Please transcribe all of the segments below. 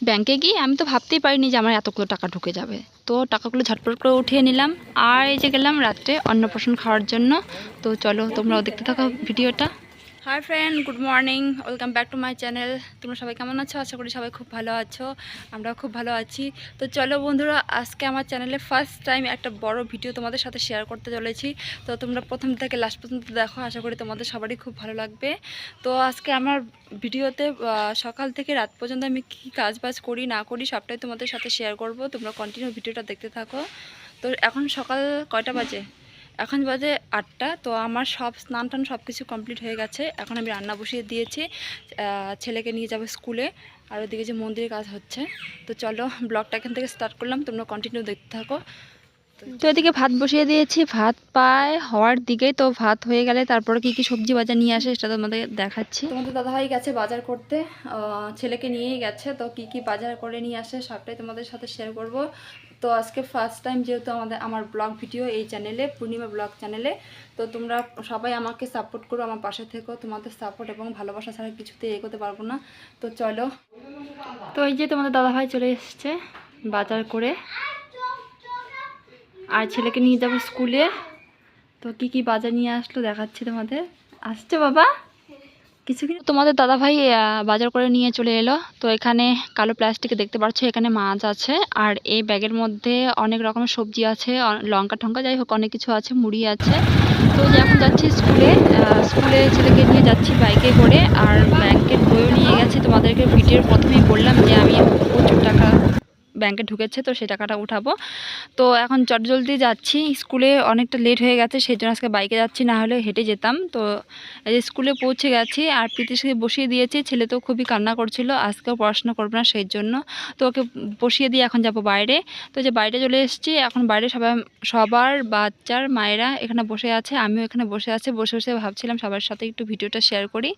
ব্যাংকে গিয়ে আমি তো ভাবতেই পারিনি যে আমার এতগুলো টাকা ঢুকে যাবে। তো টাকাগুলো ঝটপট করে উঠিয়ে নিলাম। আর এই যে গেলাম রাত্রে অন্নপ্রাশন খাওয়ার জন্য। তো চলো তোমরাও দেখতে থাকো ভিডিওটা। Hi friend, good morning, welcome back to my channel. তোমরা সবাই কেমন আছো? আশা করি সবাই খুব ভালো আছো, আমরাও খুব ভালো আছি। তো চলো বন্ধুরা, আজকে আমার চ্যানেলে ফার্স্ট টাইম একটা বড় ভিডিও তোমাদের সাথে শেয়ার করতে চলেছি। তো তোমরা প্রথম থেকে লাস্ট পর্যন্ত দেখো, আশা করি তোমাদের সবারই খুব ভালো লাগবে। তো আজকে আমার ভিডিওতে সকাল থেকে রাত পর্যন্ত আমি কী কাজ বাজ করি না করি সবটাই তোমাদের সাথে শেয়ার করব। তোমরা কন্টিনিউ ভিডিওটা দেখতে থাকো। তো এখন সকাল কয়টা বাজে? এখন বাজে 8টা। তো আমার সব স্নান টান সব কিছু কমপ্লিট হয়ে গেছে। এখন আমি রান্না বসিয়ে দিয়েছি, ছেলেকে নিয়ে যাবো স্কুলে। আর ওদিকে যে মন্দিরে কাজ হচ্ছে। তো চলো ব্লগটা এখান থেকে স্টার্ট করলাম, তোমরা কন্টিনিউ দেখতে থাকো। তো এদিকে ভাত বসিয়ে দিয়েছি, ভাত প্রায় হওয়ার দিকে। তো ভাত হয়ে গেলে তারপরে কি কি সবজি বাজার নিয়ে আসে সেটা তোমাদের দেখাচ্ছি। তোমাদের দাদাভাই গেছে বাজার করতে, ছেলেকে নিয়েই গেছে। তো কি কি বাজার করে নিয়ে আসে সবটাই তোমাদের সাথে শেয়ার করব। তো আজকে ফার্স্ট টাইম যেহেতু আমার ব্লগ ভিডিও এই চ্যানেলে, পূর্ণিমা ব্লগ চ্যানেলে। তো তোমরা সবাই আমাকে সাপোর্ট করো, আমার পাশে থেকো। তোমাদের সাপোর্ট এবং ভালোবাসা ছাড়া কিছুতে এগোতে পারবো না। তো চলো। তো এই যে তোমাদের দাদাভাই চলে এসছে বাজার করে, আর ছেলেকে নিয়ে যাবো স্কুলে। তো কি কি বাজার নিয়ে আসলো দেখাচ্ছি তোমাদের। আসছে বাবা কিছু কিছু। তোমাদের দাদাভাই বাজার করে নিয়ে চলে এলো। তো এখানে কালো প্লাস্টিকে দেখতে পাচ্ছ এখানে মাছ আছে, আর এই ব্যাগের মধ্যে অনেক রকমের সবজি আছে, লঙ্কা টঙ্কা যাই হোক অনেক কিছু আছে, মুড়ি আছে। তো যে এখন যাচ্ছি স্কুলে, স্কুলে ছেলেকে নিয়ে যাচ্ছি বাইকে করে। আর ব্যাংকের বইও নিয়ে গেছি। তোমাদেরকে ভিডিওর প্রথমেই বললাম যে আমি প্রচুর টাকা ব্যাংকে ঢুকেছে, তো সেই টাকাটা উঠাবো। তো এখন চটজলদি যাচ্ছি স্কুলে, অনেকটা লেট হয়ে গেছে সেই জন্য আজকে বাইকে যাচ্ছি, না হলে হেঁটে যেতাম। তো এই যে স্কুলে পৌঁছে গেছি, আর প্রীতিশকে বসিয়ে দিয়েছি। ছেলে তো খুবই কান্না করছিল, আজকেও পড়াশোনা করবে না সেই জন্য। তো ওকে বসিয়ে দিয়ে এখন যাব বাইরে। তো যে বাইরে চলে এসেছি, এখন বাইরে সবার বাচ্চার মায়েরা এখানে বসে আছে, আমিও এখানে বসে আছি। বসে বসে ভাবছিলাম সবার সাথে একটু ভিডিওটা শেয়ার করি।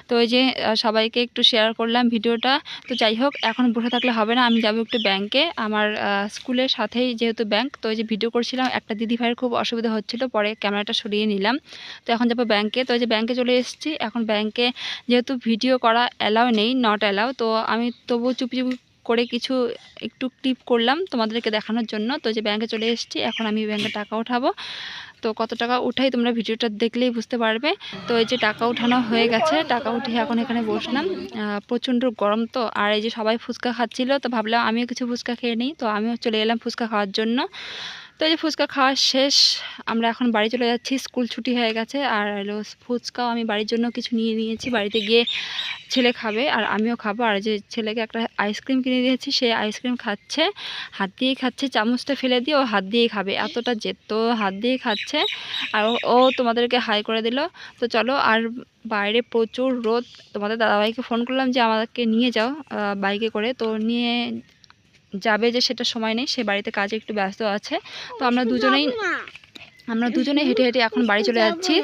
তো এই যে সবাইকে একটু শেয়ার করলাম ভিডিওটা। তো যাই হোক, এখন বসে থাকলে হবে না, আমি যাবো একটু ব্যাংকে। আমার স্কুলের সাথেই যেহেতু ব্যাংক, তো এই যে ভিডিও করছিলাম, একটা দিদি ভাইয়ের খুব অসুবিধা হচ্ছিল, পরে ক্যামেরাটা সরিয়ে নিলাম। তো এখন যাবো ব্যাংকে। তো এই যে ব্যাংকে চলে এসেছি। এখন ব্যাংকে যেহেতু ভিডিও করা অ্যালাউ নেই, নট অ্যালাউ, তো আমি তবুও চুপি চুপি করে কিছু একটু ক্লিপ করলাম তোমাদেরকে দেখানোর জন্য। তো যে ব্যাংকে চলে এসেছি, এখন আমি ব্যাংকে টাকা উঠাবো। তো কত টাকা উঠাই তোমরা ভিডিওটা দেখলেই বুঝতে পারবে। তো এই যে টাকা উঠানো হয়ে গেছে, টাকা উঠিয়ে এখন এখানে বসলাম। প্রচণ্ড গরম তো, আর এই যে সবাই ফুচকা খাচ্ছিল, তো ভাবলাম আমিও কিছু ফুচকা খেয়ে নিই। তো আমিও চলে এলাম ফুচকা খাওয়ার জন্য। তো এই যে ফুচকা খাওয়া শেষ, আমরা এখন বাড়ি চলে যাচ্ছি। স্কুল ছুটি হয়ে গেছে। আর হলো ফুচকাও আমি বাড়ির জন্য কিছু নিয়ে নিয়েছি, বাড়িতে গিয়ে ছেলে খাবে আর আমিও খাবো। আর যে ছেলেকে একটা আইসক্রিম কিনে দিয়েছি, সে আইসক্রিম খাচ্ছে, হাত দিয়েই খাচ্ছে, চামচটা ফেলে দিয়ে ও হাত দিয়েই খাবে, এতটা জেদ, তো হাত দিয়েই খাচ্ছে। আর ও তোমাদেরকে হাই করে দিল। তো চলো। আর বাইরে প্রচুর রোদ। তোমাদের দাদাভাইকে ফোন করলাম যে আমাদেরকে নিয়ে যাও বাইকে করে, তো নিয়ে যাবে যে সেটা সময় নেই, সে বাড়িতে কাজে একটু ব্যস্ত আছে। তো আমরা দুজনেই হেঁটে হেঁটে এখন বাড়ি চলে যাচ্ছি।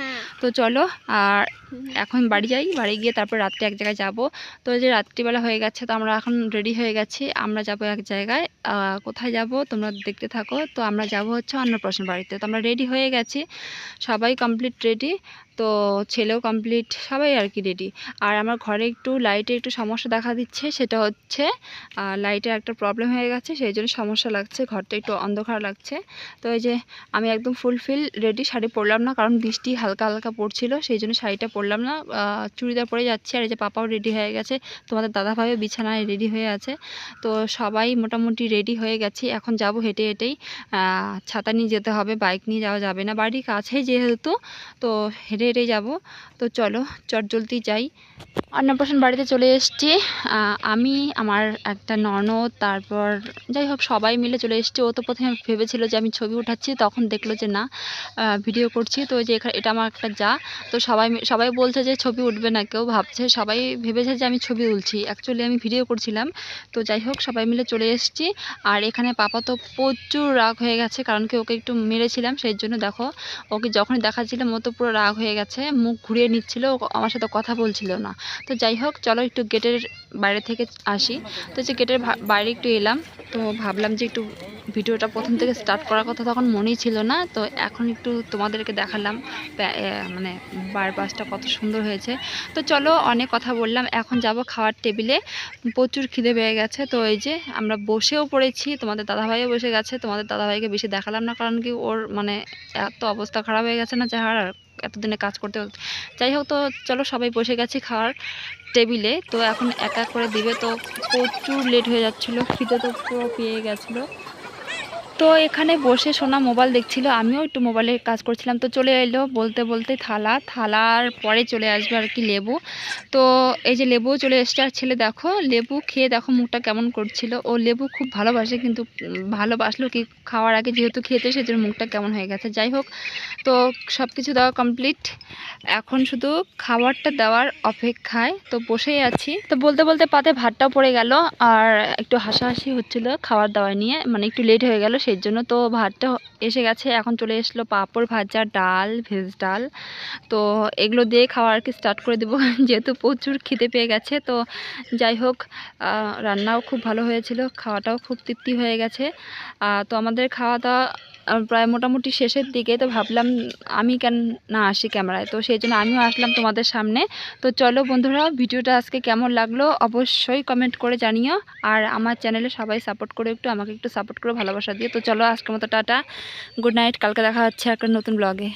তো চলো। আর এখন বাড়ি যাই, বাড়ি গিয়ে তারপর রাত্রে এক জায়গায় যাব। তো এই যে রাত্রিবেলা হয়ে গেছে, তো আমরা এখন রেডি হয়ে গেছি, আমরা যাব এক জায়গায়। কোথায় যাব তোমরা দেখতে থাকো। তো আমরা যাব হচ্ছে অন্নপ্রাশন বাড়িতে। তো আমরা রেডি হয়ে গেছি, সবাই কমপ্লিট রেডি। তো ছেলেও কমপ্লিট, সবাই আর কি রেডি। আর আমার ঘরে একটু লাইটে একটু সমস্যা দেখা দিচ্ছে, সেটা হচ্ছে লাইটের একটা প্রবলেম হয়ে গেছে, সেই জন্য সমস্যা লাগছে, ঘরটা একটু অন্ধকার লাগছে। তো এই যে আমি একদম ফুলফিল রেডি, শাড়ি পরলাম না কারণ বৃষ্টি হালকা হালকা পড়ছিল, সেই জন্য শাড়িটা পরলাম না, চুড়িদার পরে যাচ্ছি। আর এই যে পাপাও রেডি হয়ে গেছে, তোমাদের দাদাভাইও বিছানায় রেডি হয়ে আছে। তো সবাই মোটামুটি রেডি হয়ে গেছি। এখন যাব হেঁটে হেঁটেই, ছাতা নিয়ে যেতে হবে, বাইক নিয়ে যাওয়া যাবে না, বাড়ির কাছেই যেহেতু, তো হেঁটে হেঁটেই যাব। তো চলো চটজলদি যাই। অন্নপ্রাশন বাড়িতে চলে এসেছি। আমি, আমার একটা ননদ, তারপর যাই হোক সবাই মিলে চলে এসেছি। ও তো প্রথমে ভেবেছিল যে আমি ছবি উঠাচ্ছি, তখন দেখলো যে না, ভিডিও করছি। তো ওই যে এটা আমার একটা যা। তো সবাই বলছে যে ছবি উঠবে না, কেউ ভাবছে, সবাই ভেবেছে যে আমি ছবি তুলছি, অ্যাকচুয়ালি আমি ভিডিও করছিলাম। তো যাই হোক সবাই মিলে চলে এসেছি। আর এখানে পাপা তো প্রচুর রাগ হয়ে গেছে, কারণ কি ওকে একটু মেরেছিলাম, সেই জন্য দেখো ওকে যখনই দেখাচ্ছিলাম ও তো পুরো রাগ হয়ে গেছে, মুখ ঘুরিয়ে নিচ্ছিল, আমার সাথে কথা বলছিল না। তো যাই হোক, চলো একটু গেটের বাইরে থেকে আসি। তো যে গেটের বাইরে একটু এলাম, তো ভাবলাম যে একটু ভিডিওটা প্রথম থেকে স্টার্ট করার কথা তখন মনেই ছিল না, তো এখন একটু তোমাদেরকে দেখালাম মানে বাইপাসটা কত সুন্দর হয়েছে। তো চলো, অনেক কথা বললাম, এখন যাব খাওয়ার টেবিলে। প্রচুর খিদে পেয়ে গেছে, তো এই যে আমরা বসেও পড়েছি, তোমাদের দাদাভাইও বসে গেছে। তোমাদের দাদাভাইকে বেশি দেখালাম না, কারণ কি ওর মানে এত অবস্থা খারাপ হয়ে গেছে না চেহারার, এতদিনে কাজ করতে। যাই হোক, তো চলো সবাই বসে গেছি খাওয়ার টেবিলে। তো এখন এক এক করে দিবে, তো প্রচুর লেট হয়ে যাচ্ছিলো, খিদে তো পুরো পেয়ে গেছিলো। তো এখানে বসে সোনা মোবাইল দেখছিল, আমিও একটু মোবাইলের কাজ করছিলাম। তো চলে এলো বলতে বলতে থালার পরে চলে আসবে আর কি লেবু। তো এই যে লেবুও চলে এসছে, আর ছেলে দেখো লেবু খেয়ে দেখো মুখটা কেমন করছিল। ও লেবু খুব ভালোবাসে, কিন্তু ভালোবাসলো কি খাওয়ার আগে যেহেতু খেতে, সেজন্য মুখটা কেমন হয়ে গেছে। যাই হোক, তো সব কিছু দেওয়া কমপ্লিট, এখন শুধু খাবারটা দেওয়ার অপেক্ষায়। তো বসেই আছি। তো বলতে বলতে পাতে ভাতটাও পড়ে গেল, আর একটু হাসাহাসি হচ্ছিল খাবার দাবার নিয়ে, মানে একটু লেট হয়ে গেল সেই জন্য। তো ভাতটা এসে গেছে, এখন চলে এসলো পাঁপড় ভাজা, ডাল, ভেজ ডাল। তো এগুলো দিয়ে খাওয়া আর কি স্টার্ট করে দেবো যেহেতু প্রচুর খিদে পেয়ে গেছে। তো যাই হোক, রান্নাও খুব ভালো হয়েছিল, খাওয়াটাও খুব তৃপ্তি হয়ে গেছে। তো আমাদের খাওয়া দাওয়া প্রায় মোটামুটি শেষের দিকে। তো ভাবলাম আমি কেন না আসি ক্যামেরায়, তো সেই জন্য আমিও আসলাম তোমাদের সামনে। তো চলো বন্ধুরা, ভিডিওটা আজকে কেমন লাগলো অবশ্যই কমেন্ট করে জানিও, আর আমার চ্যানেলে সবাই সাপোর্ট করে, একটু আমাকে একটু সাপোর্ট করে ভালোবাসা দিও। তো চলো আজকের মতো টাটা, গুড নাইট, কালকে দেখা হচ্ছে একটা নতুন ব্লগে।